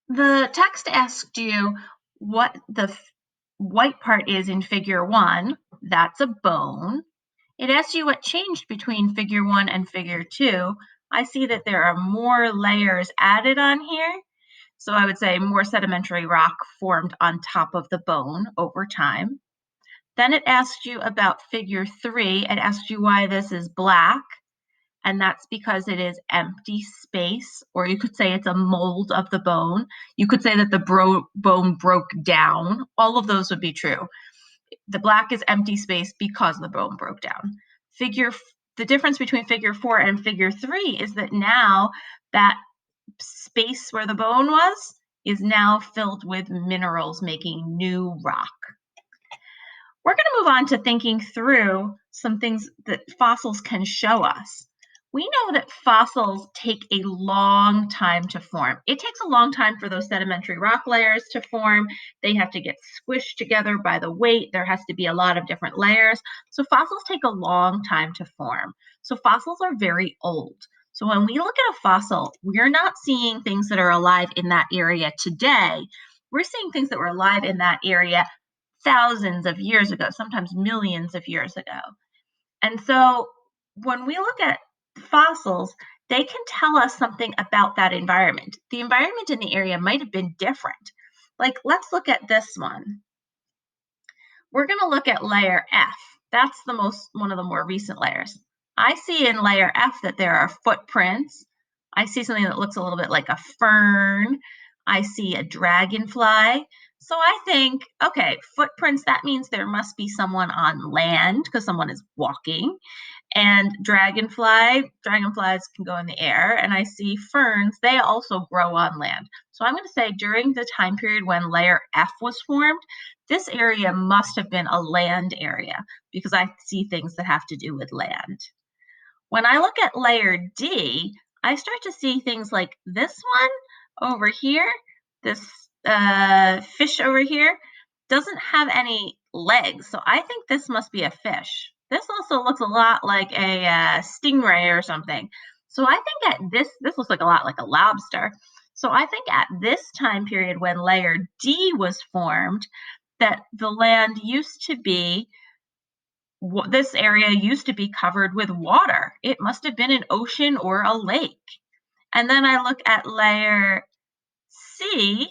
The text asked you what the white part is in figure one. That's a bone. It asks you what changed between figure one and figure two. I see that there are more layers added on here. So I would say more sedimentary rock formed on top of the bone over time. Then it asked you about figure three. It asked you why this is black, and that's because it is empty space, or you could say it's a mold of the bone. You could say that the bone broke down. All of those would be true. The black is empty space because the bone broke down. The difference between figure four and figure three is that now that space where the bone was is now filled with minerals, making new rock. We're going to move on to thinking through some things that fossils can show us. We know that fossils take a long time to form. It takes a long time for those sedimentary rock layers to form. They have to get squished together by the weight. There has to be a lot of different layers. So fossils take a long time to form. So fossils are very old. So when we look at a fossil, we're not seeing things that are alive in that area today. We're seeing things that were alive in that area thousands of years ago, sometimes millions of years ago. And so when we look at fossils, they can tell us something about that environment. The environment in the area might have been different. Like, let's look at this one. We're going to look at layer F. That's one of the more recent layers. I see in layer F that there are footprints. I see something that looks a little bit like a fern. I see a dragonfly. So I think, okay, footprints, that means there must be someone on land because someone is walking. And dragonflies can go in the air. And I see ferns, they also grow on land. So I'm going to say during the time period when layer F was formed, this area must have been a land area because I see things that have to do with land. When I look at layer D, I start to see things like this one over here, this fish over here, doesn't have any legs. So I think this must be a fish. This also looks a lot like a stingray or something. So I think at this looks like a lot like a lobster. So I think at this time period when layer D was formed, that the land used to be this area used to be covered with water. It must have been an ocean or a lake. And then I look at layer C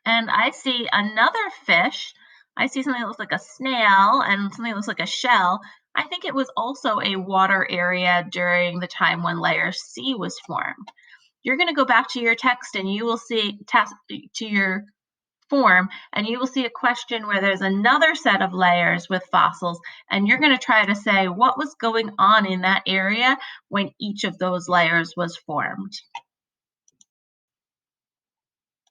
and I see another fish. I see something that looks like a snail and something that looks like a shell. I think it was also a water area during the time when layer C was formed. You're going to go back to your text and you will see to your form, and you will see a question where there's another set of layers with fossils, and you're going to try to say what was going on in that area when each of those layers was formed.